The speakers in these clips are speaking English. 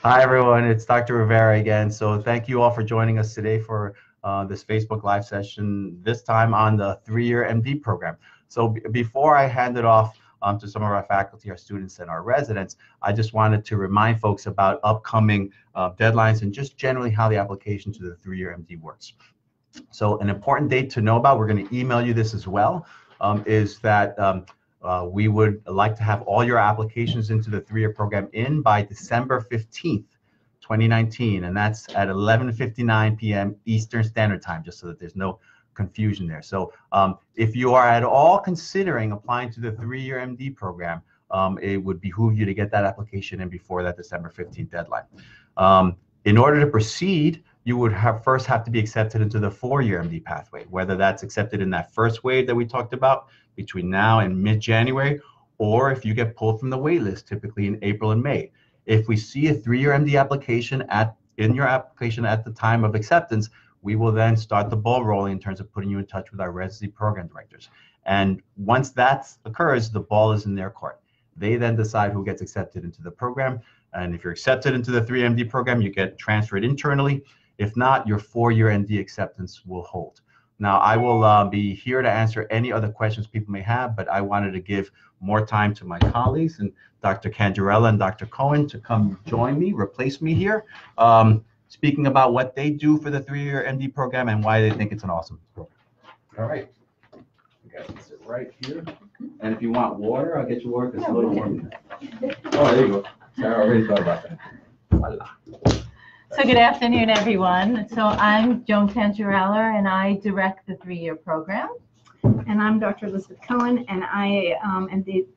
Hi, everyone. It's Dr. Rivera again. So thank you all for joining us today for this Facebook Live session, this time on the three-year MD program. So before I hand it off to some of our faculty, our students, and our residents, I just wanted to remind folks about upcoming deadlines and just generally how the application to the three-year MD works. So an important date to know about, we're going to email you this as well, is that we would like to have all your applications into the three-year program in by December 15th, 2019, and that's at 11:59 p.m. Eastern Standard Time, just so that there's no confusion there. So if you are at all considering applying to the three-year MD program, it would behoove you to get that application in before that December 15th deadline. In order to proceed, you would first have to be accepted into the four-year MD pathway, whether that's accepted in that first wave that we talked about between now and mid-January, or if you get pulled from the wait list, typically in April and May. If we see a three-year MD application in your application at the time of acceptance, we will then start the ball rolling in terms of putting you in touch with our residency program directors. And once that occurs, the ball is in their court. They then decide who gets accepted into the program. And if you're accepted into the 3MD program, you get transferred internally. If not, your four-year MD acceptance will hold. Now, I will be here to answer any other questions people may have, but I wanted to give more time to my colleagues and Dr. Cangarella and Dr. Cohen to come join me, replace me here, speaking about what they do for the three-year MD program and why they think it's an awesome program. All right. You guys can sit right here. And if you want water, I'll get you water because it's a little warm. Oh, there you go. Sarah already thought about that. Voila. So good afternoon, everyone. So I'm Joan Cangarella, and I direct the three-year program. And I'm Dr. Elizabeth Cohen, and I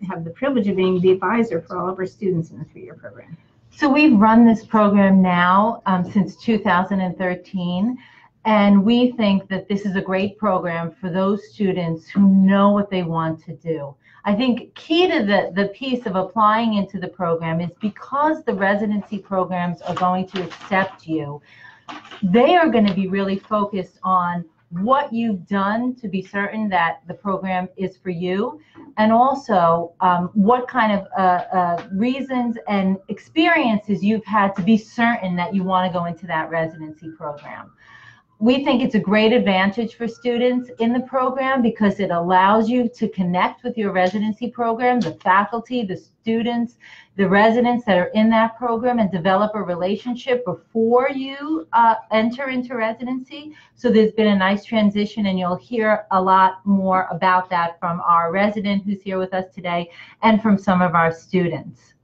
have the privilege of being the advisor for all of our students in the three-year program. So we've run this program now since 2013, and we think that this is a great program for those students who know what they want to do. I think key to the piece of applying into the program is because the residency programs are going to accept you, they are going to be really focused on what you've done to be certain that the program is for you, and also what kind of reasons and experiences you've had to be certain that you want to go into that residency program. We think it's a great advantage for students in the program because it allows you to connect with your residency program, the faculty, the students, the residents that are in that program, and develop a relationship before you enter into residency. So there's been a nice transition, and you'll hear a lot more about that from our resident who's here with us today and from some of our students.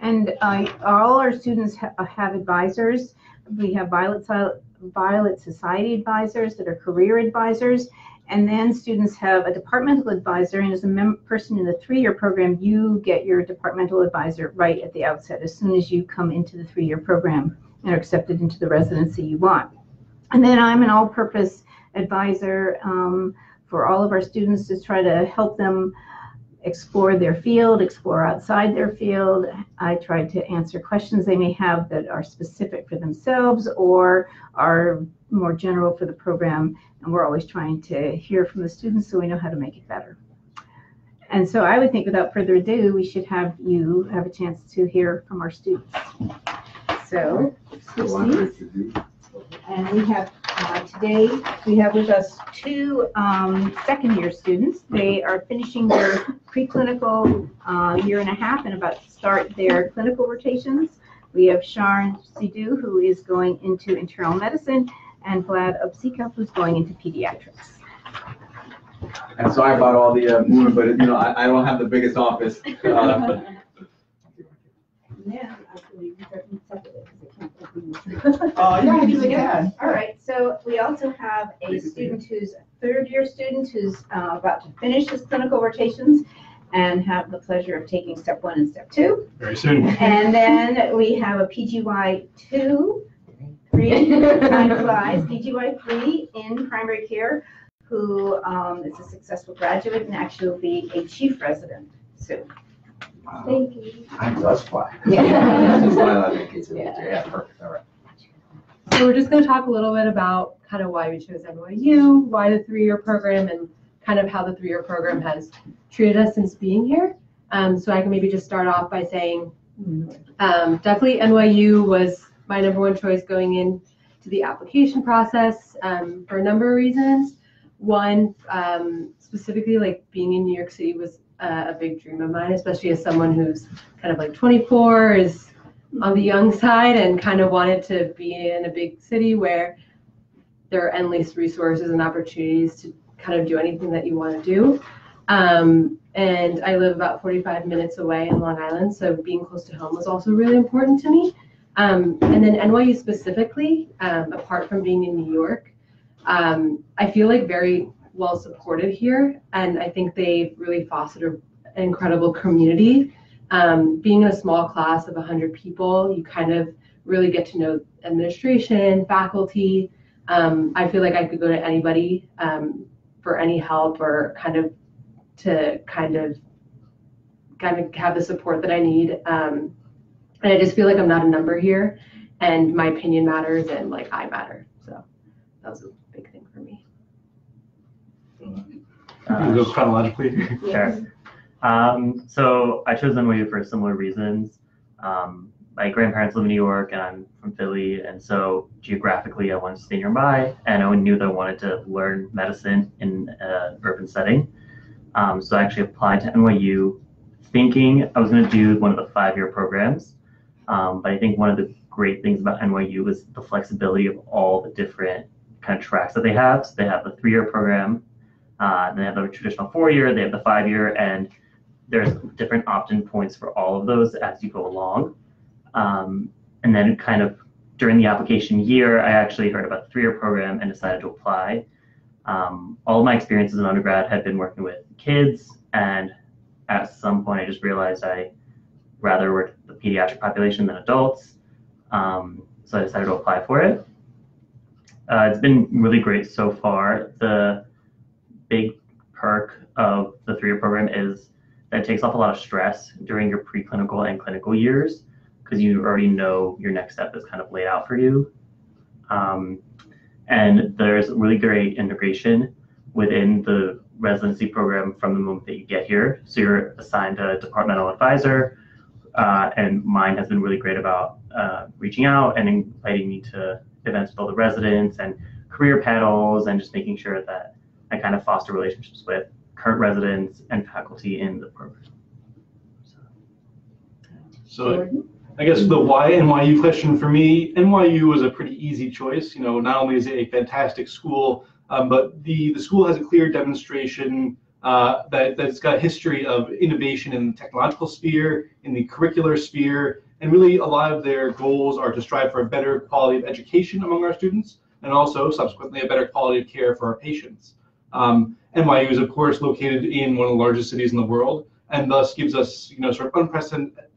And all our students have advisors. We have Violet Society advisors that are career advisors, and then students have a departmental advisor, and as a person in the three-year program, you get your departmental advisor right at the outset as soon as you come into the three-year program and are accepted into the residency you want. And then I'm an all-purpose advisor for all of our students to try to help them explore their field, explore outside their field. I try to answer questions they may have that are specific for themselves or are more general for the program, and we're always trying to hear from the students so we know how to make it better. And so I would think without further ado, we should have you have a chance to hear from our students. So, and we have today, we have with us two second-year students. They are finishing their preclinical year and a half and about to start their clinical rotations. We have Sharon Sidhu, who is going into internal medicine, and Vlad Obsika, who's going into pediatrics. And sorry about all the movement, but you know, I don't have the biggest office. Yeah, actually, you can separate it because I can't open Yeah, you can. All right, so we also have a student who's a third-year student who's about to finish his clinical rotations and have the pleasure of taking step 1 and step 2. Very soon. And then we have a PGY 3 in primary care who is a successful graduate and actually will be a chief resident soon. Wow. Thank you. Time does fly. Yeah. Just fly like that, kids. Yeah, perfect. All right. So we're just going to talk a little bit about kind of why we chose NYU, why the three-year program, and kind of how the three-year program has treated us since being here. So I can maybe just start off by saying Definitely NYU was my number one choice going in to the application process for a number of reasons. One, specifically like being in New York City was a big dream of mine, especially as someone who's kind of like 24, is on the young side, and kind of wanted to be in a big city where there are endless resources and opportunities to kind of do anything that you want to do. And I live about 45 minutes away in Long Island, so being close to home was also really important to me. And then NYU specifically, apart from being in New York, I feel like very well supported here, and I think they've really fostered an incredible community. Being in a small class of 100 people, you kind of really get to know administration, faculty. I feel like I could go to anybody for any help, or kind of have the support that I need. And I just feel like I'm not a number here, and my opinion matters, and like I matter. So that was a big thing for me. Go chronologically. Sure. So I chose NYU for similar reasons. My grandparents live in New York, and I'm from Philly, and so geographically I wanted to stay nearby, and I knew that I wanted to learn medicine in an urban setting. So I actually applied to NYU thinking I was going to do one of the 5-year programs, but I think one of the great things about NYU is the flexibility of all the different kind of tracks that they have. So they have the 3-year program, then they have the traditional 4-year, they have the 5-year, and there's different opt-in points for all of those as you go along. And then kind of during the application year, I actually heard about the 3-year program and decided to apply. All of my experiences in undergrad had been working with kids, and at some point I just realized I rather work with the pediatric population than adults. So I decided to apply for it. It's been really great so far. The big perk of the 3-year program is that it takes off a lot of stress during your preclinical and clinical years, because you already know your next step is kind of laid out for you. And there's really great integration within the residency program from the moment that you get here. So you're assigned a departmental advisor, and mine has been really great about reaching out and inviting me to events with all the residents and career panels, and just making sure that I kind of foster relationships with current residents and faculty in the program. So I guess the why NYU question for me, NYU was a pretty easy choice. You know, not only is it a fantastic school, but the school has a clear demonstration that it's got a history of innovation in the technological sphere, in the curricular sphere, and really a lot of their goals are to strive for a better quality of education among our students, and also subsequently a better quality of care for our patients. NYU is of course located in one of the largest cities in the world, and thus gives us, you know, sort of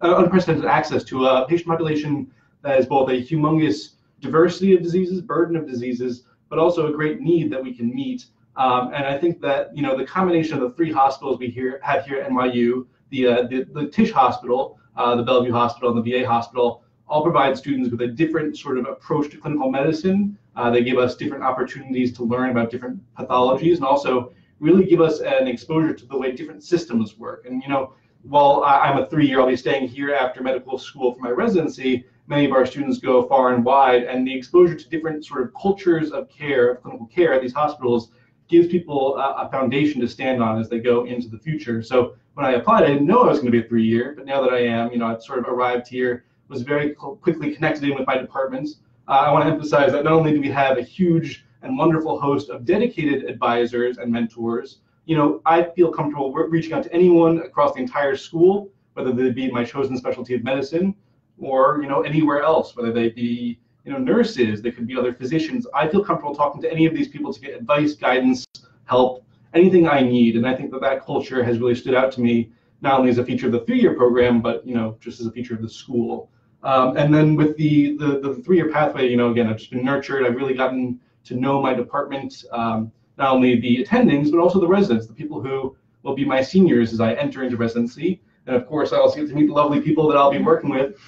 unprecedented access to a patient population that is both a humongous diversity of diseases, burden of diseases, but also a great need that we can meet. And I think that, you know, the combination of the 3 hospitals we have here at NYU, the Tisch Hospital, the Bellevue Hospital, and the VA Hospital, all provide students with a different sort of approach to clinical medicine. They give us different opportunities to learn about different pathologies, and also really give us an exposure to the way different systems work. And, you know, while I'm a 3-year, I'll be staying here after medical school for my residency, many of our students go far and wide, and the exposure to different sort of cultures of care, of clinical care at these hospitals, gives people a foundation to stand on as they go into the future. So when I applied, I didn't know I was going to be a 3-year, but now that I am, you know, I've sort of arrived here, was very quickly connected in with my departments. I want to emphasize that not only do we have a huge and wonderful host of dedicated advisors and mentors, you know, I feel comfortable reaching out to anyone across the entire school, whether they be my chosen specialty of medicine, or, you know, anywhere else, whether they be, you know, nurses, they could be other physicians. I feel comfortable talking to any of these people to get advice, guidance, help, anything I need. And I think that that culture has really stood out to me, not only as a feature of the 3-year program, but, you know, just as a feature of the school. And then with the 3-year pathway, you know, again, I've just been nurtured. I've really gotten to know my department, not only the attendings, but also the residents, the people who will be my seniors as I enter into residency. And of course, I also get to meet the lovely people that I'll be working with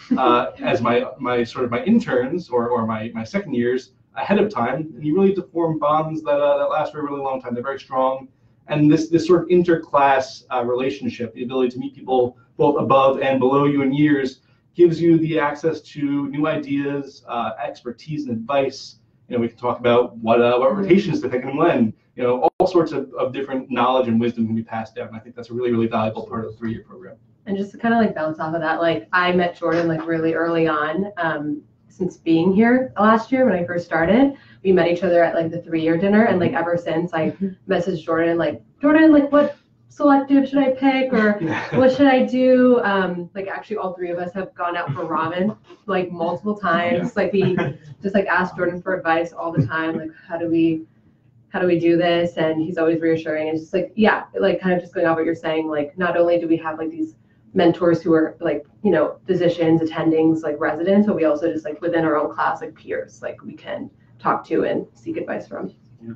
as my sort of my interns or my second years ahead of time. And you really get to form bonds that last for a really long time. They're very strong. And this sort of interclass relationship, the ability to meet people both above and below you in years, gives you the access to new ideas, expertise, and advice. We can talk about what rotations to pick and when. All sorts of different knowledge and wisdom can be passed down. And I think that's a really, really valuable part of the 3-year program. And just to kind of like bounce off of that, like I met Jordan like really early on, since being here last year when I first started. We met each other at like the 3-year dinner, and like ever since I messaged Jordan like what selective should I pick, or what should I do? Like actually all 3 of us have gone out for ramen like multiple times. Like we just like ask Jordan for advice all the time, like how do we do this? And he's always reassuring, and just like, yeah, like kind of just going off what you're saying, like not only do we have like these mentors who are like, physicians, attendings, like residents, but we also just like within our own class, like peers, like we can talk to and seek advice from. Yeah.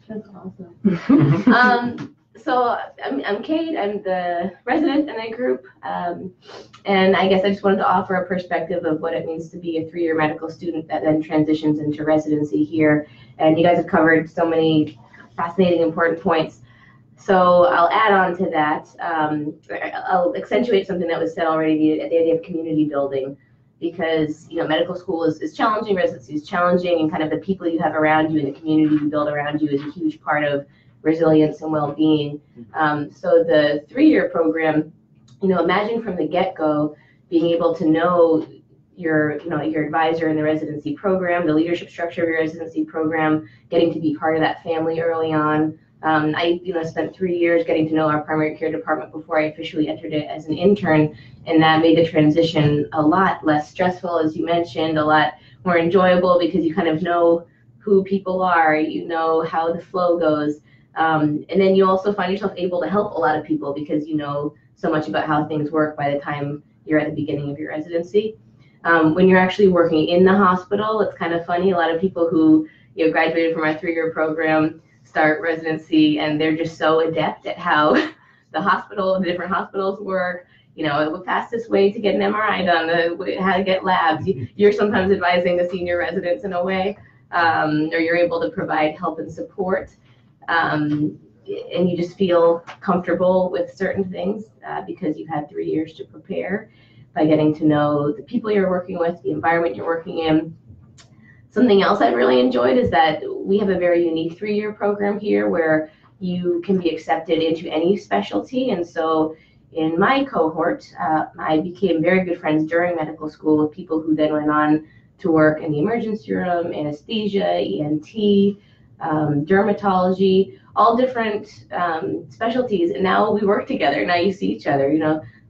That's awesome. So I'm Kate. I'm the resident in that group, and I guess I just wanted to offer a perspective of what it means to be a 3-year medical student that then transitions into residency here. And you guys have covered so many fascinating, important points. So I'll add on to that. I'll accentuate something that was said already, the idea of community building, because medical school is challenging, residency is challenging, and kind of the people you have around you and the community you build around you is a huge part of resilience and well-being. So the 3-year program, imagine from the get-go being able to know your advisor in the residency program, the leadership structure of your residency program, getting to be part of that family early on. I spent 3 years getting to know our primary care department before I officially entered it as an intern, and that made the transition a lot less stressful, as you mentioned, a lot more enjoyable, because you kind of know who people are, how the flow goes. And then you also find yourself able to help a lot of people because you know so much about how things work by the time you're at the beginning of your residency. When you're actually working in the hospital, it's kind of funny. A lot of people who graduated from our 3-year program start residency, and they're just so adept at how the different hospitals work. The fastest way to get an MRI done, how to get labs. You're sometimes advising the senior residents in a way, or you're able to provide help and support. And you just feel comfortable with certain things because you've had 3 years to prepare by getting to know the people you're working with, the environment you're working in. Something else I've really enjoyed is that we have a very unique 3-year program here where you can be accepted into any specialty. And so in my cohort, I became very good friends during medical school with people who then went on to work in the emergency room, anesthesia, ENT, dermatology, all different specialties. And now we work together. Now you see each other.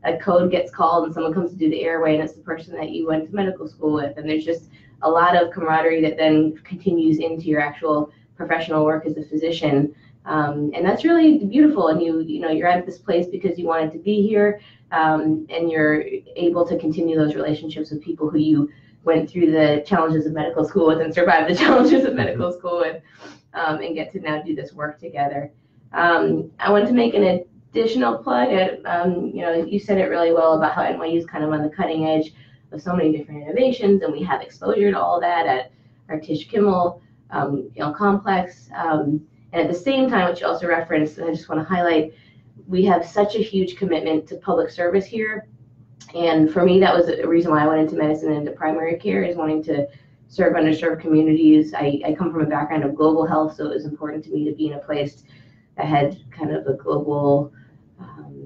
A code gets called and someone comes to do the airway, and it's the person that you went to medical school with. And there's just a lot of camaraderie that then continues into your actual professional work as a physician. And that's really beautiful. And you're at this place because you wanted to be here, and you're able to continue those relationships with people who you went through the challenges of medical school with and survived the challenges of medical school with, and get to now do this work together. I wanted to make an additional plug. You said it really well about how NYU is kind of on the cutting edge of so many different innovations, and we have exposure to all that at our Tisch Kimmel complex. And at the same time, which you also referenced, and I just want to highlight, we have such a huge commitment to public service here. And for me, that was a reason why I went into medicine and into primary care, is wanting to serve underserved communities. I come from a background of global health, so it was important to me to be in a place that had kind of a global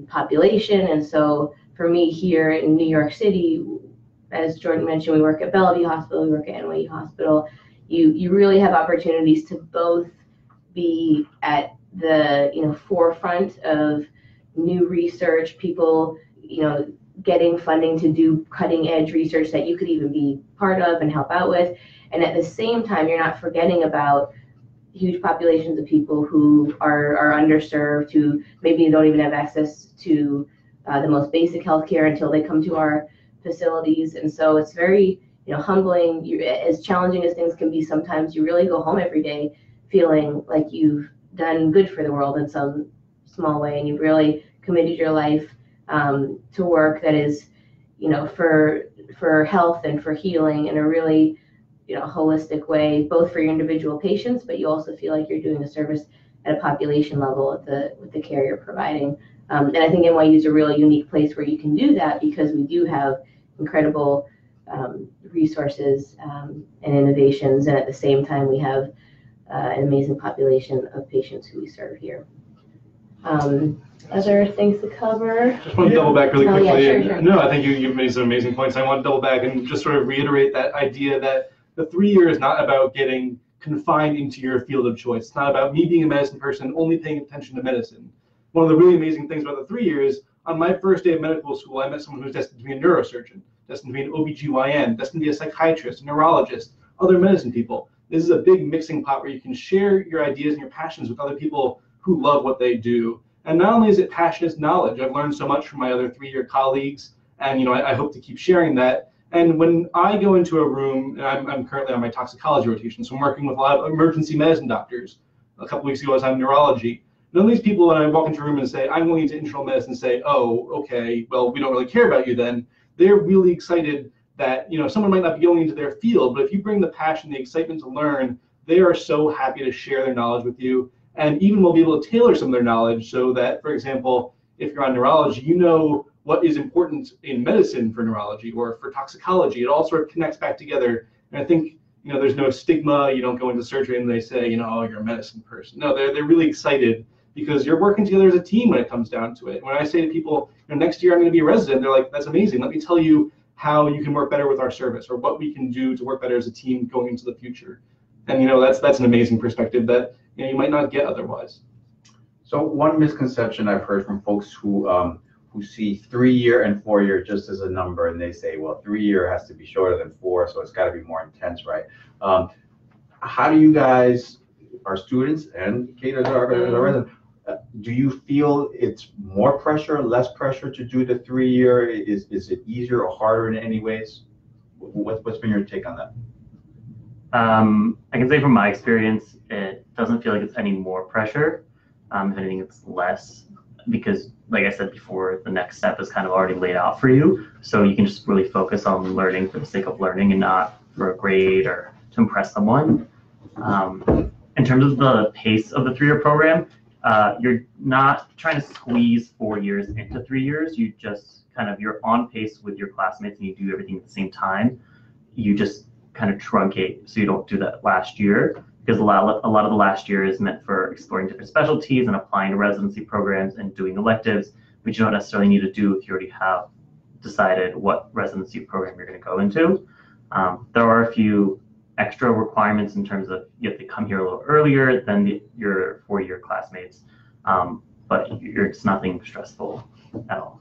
population. And so for me here in New York City, as Jordan mentioned, we work at Bellevue Hospital, we work at NYU Hospital. You really have opportunities to both be at the forefront of new research, people getting funding to do cutting edge research that you could even be part of and help out with, and at the same time you're not forgetting about huge populations of people who are underserved, who maybe don't even have access to the most basic healthcare until they come to our facilities. And so it's very humbling. As challenging as things can be sometimes, you really go home every day feeling like you've done good for the world in some small way, and you've really committed your life to work that is for health and for healing in a really holistic way, both for your individual patients, but you also feel like you're doing a service at a population level with the care you're providing. And I think NYU is a really unique place where you can do that, because we do have incredible resources and innovations, and at the same time we have an amazing population of patients who we serve here. Other things to cover? Just want to double back really quickly. Oh, yeah, sure. No, I think you've made some amazing points. I want to double back and just sort of reiterate that idea that the 3 year is not about getting confined into your field of choice. It's not about me being a medicine person only paying attention to medicine. One of the really amazing things about the 3 years, on my first day of medical school, I met someone who was destined to be a neurosurgeon, destined to be an OBGYN, destined to be a psychiatrist, a neurologist, other medicine people. This is a big mixing pot where you can share your ideas and your passions with other people who love what they do. And not only is it passion, it's knowledge. I've learned so much from my other 3 year colleagues, and I hope to keep sharing that. And when I go into a room, and I'm currently on my toxicology rotation, so I'm working with a lot of emergency medicine doctors. A couple weeks ago, I was on neurology. None of these people, when I walk into a room and say, I'm going into internal medicine, say, oh, okay, well, we don't really care about you then. They're really excited that someone might not be going into their field, but if you bring the passion, the excitement to learn, they are so happy to share their knowledge with you, and even will be able to tailor some of their knowledge so that, for example, if you're on neurology, you know what is important in medicine for neurology or for toxicology. It all sort of connects back together. And I think there's no stigma. You don't go into surgery and they say, oh, you're a medicine person. No, they're really excited because you're working together as a team when it comes down to it. When I say to people, next year I'm going to be a resident, they're like, that's amazing. Let me tell you how you can work better with our service or what we can do to work better as a team going into the future. And that's an amazing perspective that you might not get otherwise. So one misconception I've heard from folks who see 3 year and 4 year just as a number, and they say, well, 3 year has to be shorter than 4, so it's got to be more intense, right? How do you guys, our students and Kate as our resident, do you feel it's more pressure, less pressure to do the 3 year? Is it easier or harder in any ways? What's been your take on that? I can say from my experience, it doesn't feel like it's any more pressure. If anything, it's less, because like I said before, the next step is kind of already laid out for you. So you can just really focus on learning for the sake of learning and not for a grade or to impress someone. In terms of the pace of the 3 year program, you're not trying to squeeze 4 years into 3 years. You just you're on pace with your classmates and you do everything at the same time. You just kind of truncate so you don't do that last year, because a lot of the last year is meant for exploring different specialties and applying to residency programs and doing electives, which you don't necessarily need to do if you already have decided what residency program you're going to go into. There are a few extra requirements in terms of you have to come here a little earlier than your 4 year classmates, but it's nothing stressful at all.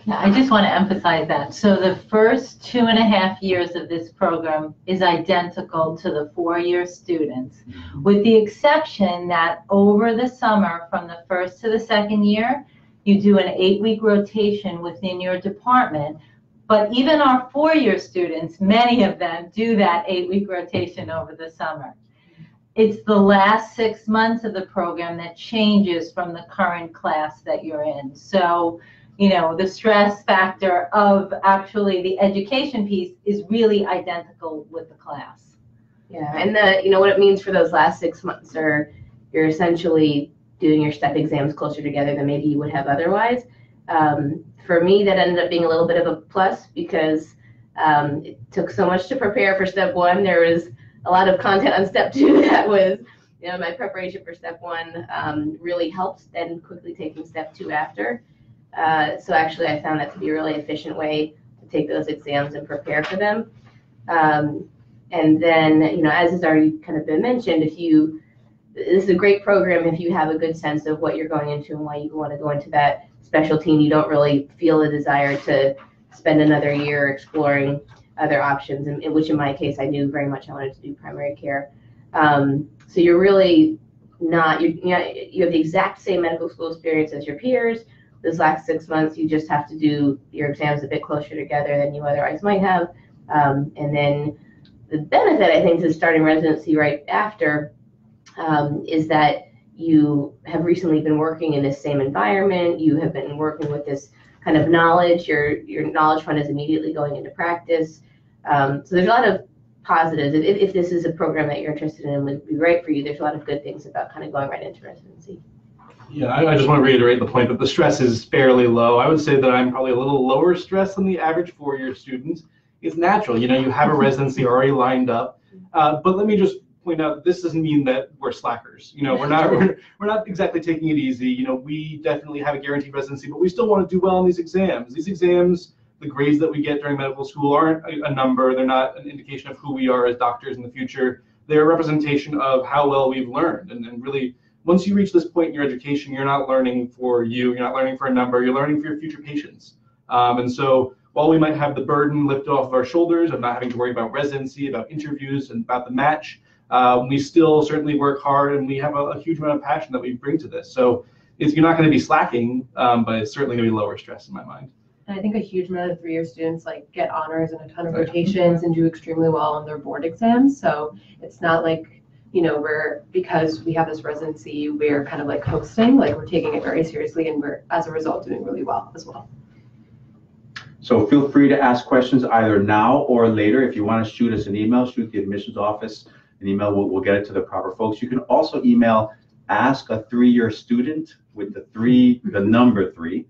Yeah, I just want to emphasize that. So the first 2.5 years of this program is identical to the 4 year students, with the exception that over the summer, from the first to the second year, you do an 8-week rotation within your department. But even our 4 year students, many of them do that 8-week rotation over the summer. It's the last 6 months of the program that changes from the current class that you're in. So the stress factor of actually the education piece is really identical with the class. Yeah, and what it means for those last 6 months are you're essentially doing your step exams closer together than maybe you would have otherwise. For me, that ended up being a little bit of a plus because it took so much to prepare for step 1. There was a lot of content on step 2 that was, my preparation for step 1 really helped, then quickly taking step 2 after. So actually, I found that to be a really efficient way to take those exams and prepare for them. And then, as has already kind of been mentioned, this is a great program if you have a good sense of what you're going into and why you want to go into that specialty, and you don't really feel a desire to spend another year exploring other options, and which in my case, I knew very much I wanted to do primary care. So you're really not, you have the exact same medical school experience as your peers. This last 6 months, you just have to do your exams a bit closer together than you otherwise might have. And then the benefit, I think, to starting residency right after is that you have recently been working in this same environment. You have been working with this kind of knowledge. Your knowledge fund is immediately going into practice. So there's a lot of positives. If this is a program that you're interested in and would be right for you, there's a lot of good things about kind of going right into residency. Yeah, I just want to reiterate the point that the stress is fairly low. I would say that I'm probably a little lower stress than the average four-year student. It's natural, you know, you have a residency already lined up. But let me just point out, this doesn't mean that we're slackers. You know, we're not exactly taking it easy. You know, we definitely have a guaranteed residency, but we still want to do well in these exams. These exams, the grades that we get during medical school aren't a number. They're not an indication of who we are as doctors in the future. They're a representation of how well we've learned. And really, once you reach this point in your education, you're not learning for you, you're not learning for a number, you're learning for your future patients. And so while we might have the burden lifted off of our shoulders of not having to worry about residency, about interviews, and about the match, we still certainly work hard, and we have a huge amount of passion that we bring to this. So you're not going to be slacking, but it's certainly going to be lower stress in my mind. And I think a huge amount of three-year students like get honors and a ton of rotations and do extremely well on their board exams. So it's not like, you know, because we have this residency, we're kind of like coasting, like we're taking it very seriously, and we're, as a result, doing really well as well. So feel free to ask questions either now or later. If you want to shoot us an email, shoot the admissions office an email. We'll get it to the proper folks. You can also email ask a three-year student with the number 3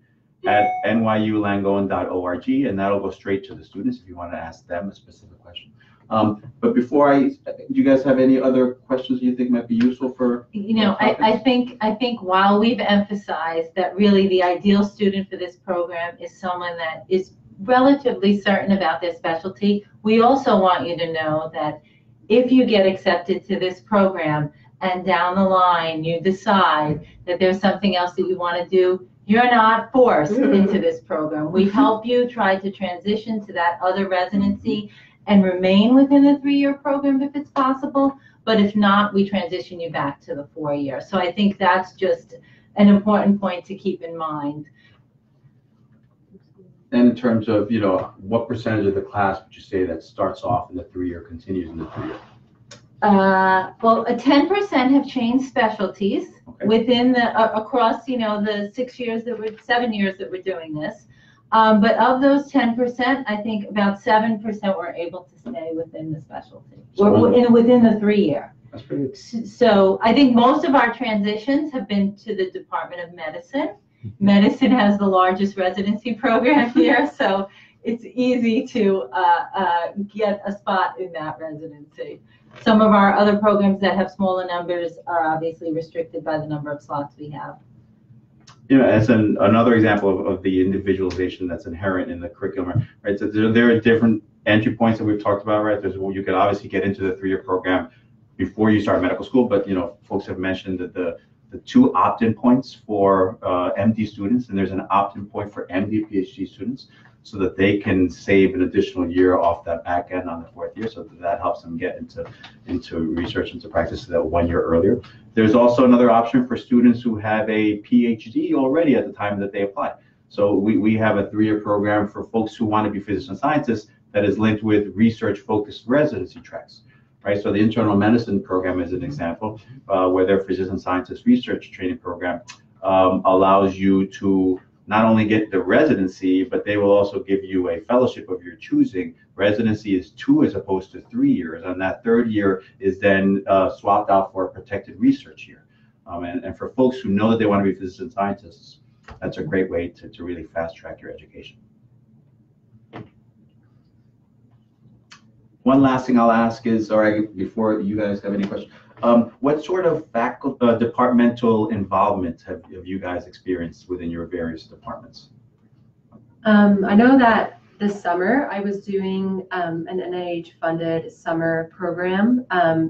at nyulangowan.org, and that'll go straight to the students if you want to ask them a specific question. But before do you guys have any other questions you think might be useful for? You know, I think while we've emphasized that really the ideal student for this program is someone that is relatively certain about their specialty, we also want you to know that if you get accepted to this program and down the line you decide that there's something else that you want to do, you're not forced into this program. We help you try to transition to that other residency and remain within the 3-year program if it's possible, but if not, we transition you back to the 4-year. So I think that's just an important point to keep in mind. And in terms of, you know, what percentage of the class would you say that starts off in the 3-year, continues in the 3-year? Well, 10% have changed specialties within across, you know, the 7 years that we're doing this. But of those 10%, I think about 7% were able to stay within the specialty, within the 3-year. That's pretty good. So I think most of our transitions have been to the Department of Medicine. Medicine has the largest residency program here, so it's easy to get a spot in that residency. Some of our other programs that have smaller numbers are obviously restricted by the number of slots we have. You know, as another example of the individualization that's inherent in the curriculum, right? So there are different entry points that we've talked about, right? You could obviously get into the 3-year program before you start medical school, but, you know, folks have mentioned that the 2 opt-in points for MD students, and there's an opt-in point for MD PhD students, so that they can save an additional year off that back end on the 4th year, so that helps them get into research, into practice that 1 year earlier. There's also another option for students who have a PhD already at the time that they apply. So we have a 3-year program for folks who want to be physician scientists that is linked with research-focused residency tracks. Right, so the internal medicine program is an example where their physician scientist research training program allows you to not only get the residency, but they will also give you a fellowship of your choosing. Residency is 2 as opposed to 3 years, and that 3rd year is then swapped out for a protected research year. And for folks who know that they want to be physician scientists, that's a great way to really fast track your education. One last thing I'll ask is, before you guys have any questions, what sort of departmental involvement have you guys experienced within your various departments? I know that this summer I was doing an NIH-funded summer program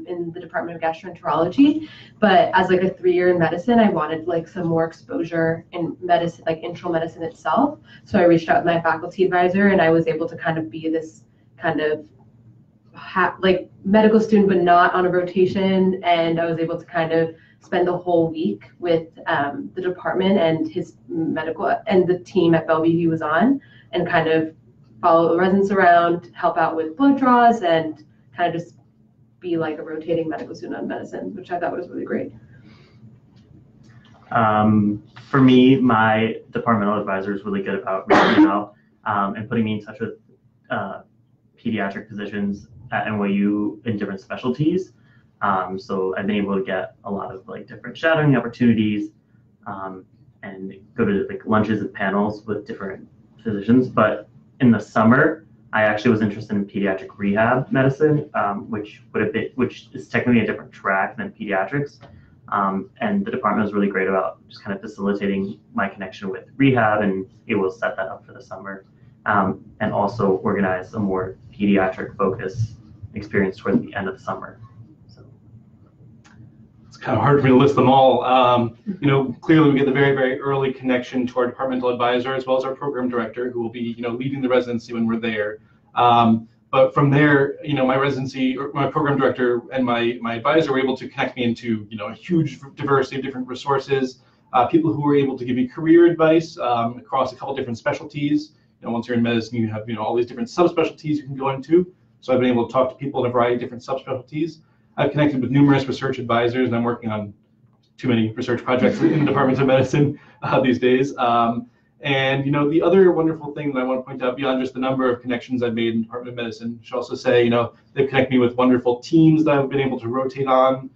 in the Department of Gastroenterology, but as like a 3-year in medicine, I wanted like some more exposure in medicine, like internal medicine itself. So I reached out to my faculty advisor, and I was able to kind of be this kind of like medical student, but not on a rotation, and I was able to kind of spend the whole week with the department and his medical and the team at Bellevue he was on, and kind of follow the residents around, help out with blood draws, and kind of just be like a rotating medical student on medicine, which I thought was really great. For me, my departmental advisor is really good about reaching out and putting me in touch with pediatric physicians at NYU in different specialties. So I've been able to get a lot of like different shadowing opportunities and go to like lunches and panels with different physicians. But in the summer, I actually was interested in pediatric rehab medicine, which is technically a different track than pediatrics. And the department was really great about just kind of facilitating my connection with rehab, and it will set that up for the summer. And also organize a more pediatric focus experience toward the end of the summer. So it's kind of hard for me to list them all. You know, clearly we get the very, very early connection to our departmental advisor as well as our program director, who will be, you know, leading the residency when we're there. But from there, you know, my residency, or my program director and my advisor were able to connect me into, you know, a huge diversity of different resources, people who were able to give me career advice across a couple different specialties. You know, once you're in medicine, you have, you know, all these different subspecialties you can go into. So I've been able to talk to people in a variety of different subspecialties. I've connected with numerous research advisors, and I'm working on too many research projects in the departments of medicine these days. And, you know, the other wonderful thing that I want to point out beyond just the number of connections I've made in the Department of Medicine, I should also say, you know, they've connected me with wonderful teams that I've been able to rotate on,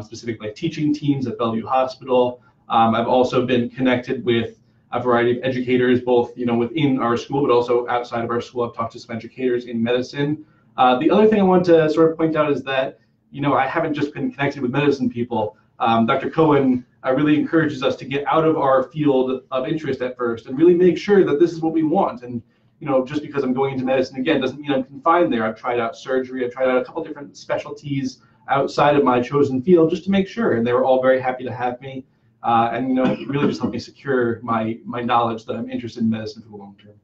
specifically like teaching teams at Bellevue Hospital. I've also been connected with a variety of educators, both, you know, within our school, but also outside of our school. I've talked to some educators in medicine. The other thing I want to sort of point out is that, you know, I haven't just been connected with medicine people. Dr. Cohen really encourages us to get out of our field of interest at first and really make sure that this is what we want. And, you know, just because I'm going into medicine again doesn't mean I'm confined there. I've tried out surgery. I've tried out a couple different specialties outside of my chosen field just to make sure. And they were all very happy to have me. And, you know, it really just helped me secure my knowledge that I'm interested in medicine for the long term.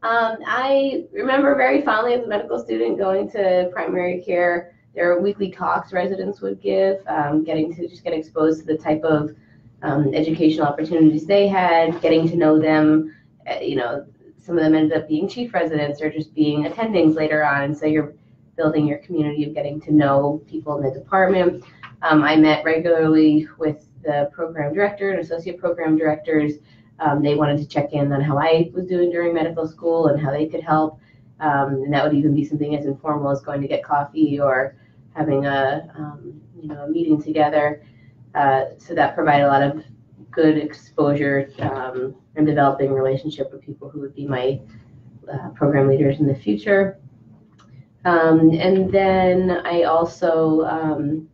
I remember very fondly as a medical student going to primary care. There were weekly talks residents would give, getting to just get exposed to the type of educational opportunities they had, getting to know them. You know, some of them ended up being chief residents or just being attendings later on. And so you're building your community of getting to know people in the department. I met regularly with the program director and associate program directors. They wanted to check in on how I was doing during medical school and how they could help. And that would even be something as informal as going to get coffee or having a you know, a meeting together. So that provided a lot of good exposure and developing a relationship with people who would be my program leaders in the future. And then I also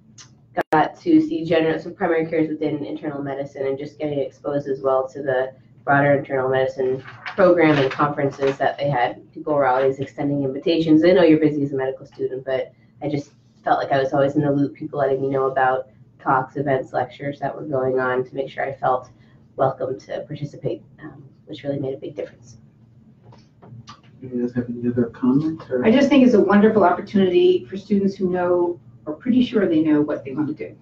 got to see some primary cares within internal medicine and just getting exposed as well to the broader internal medicine program and conferences that they had. People were always extending invitations. I know you're busy as a medical student, but I just felt like I was always in the loop, people letting me know about talks, events, lectures that were going on to make sure I felt welcome to participate, which really made a big difference. Do you guys have any other comments? Or? I just think it's a wonderful opportunity for students who know, or pretty sure they know what they want to do.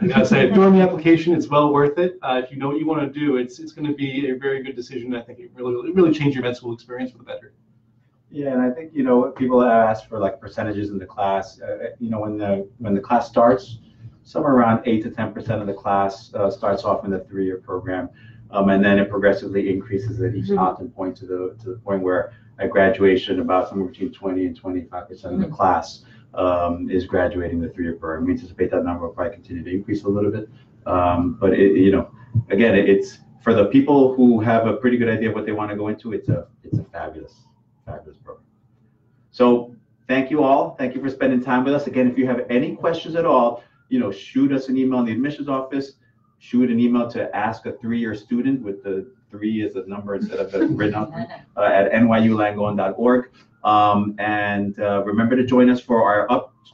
I gotta say, during the application, it's well worth it. If you know what you want to do, it's going to be a very good decision. I think it really changed your med school experience for the better. Yeah, and I think, you know, people ask for like percentages in the class. You know, when the class starts, somewhere around 8 to 10% of the class starts off in the 3-year program, and then it progressively increases at each option point to the point where at graduation, about somewhere between 20 and 25% of the class is graduating the 3-year program. We anticipate that number will probably continue to increase a little bit, but you know, again, it's for the people who have a pretty good idea of what they want to go into. It's a fabulous program. So thank you all. Thank you for spending time with us. Again, if you have any questions at all, you know, shoot us an email in the admissions office. Shoot an email to ask a 3-year student with the 3 as a number instead of the written out at nyulangowan.org. And remember to join us for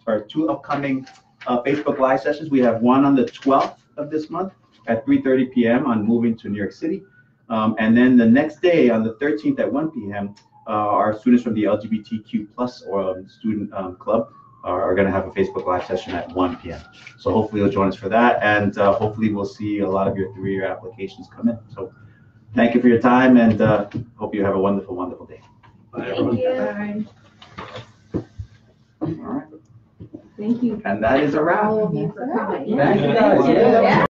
our 2 upcoming Facebook Live sessions. We have one on the 12th of this month at 3:30 p.m. on moving to New York City. And then the next day on the 13th at 1 p.m., our students from the LGBTQ+ student club are going to have a Facebook Live session at 1 p.m. So hopefully you'll join us for that. And hopefully we'll see a lot of your 3-year applications come in. So thank you for your time, and hope you have a wonderful, wonderful day. Bye, everyone. Bye. All right. Thank you. And that is a wrap. All of you for coming. Thank you guys. Yeah.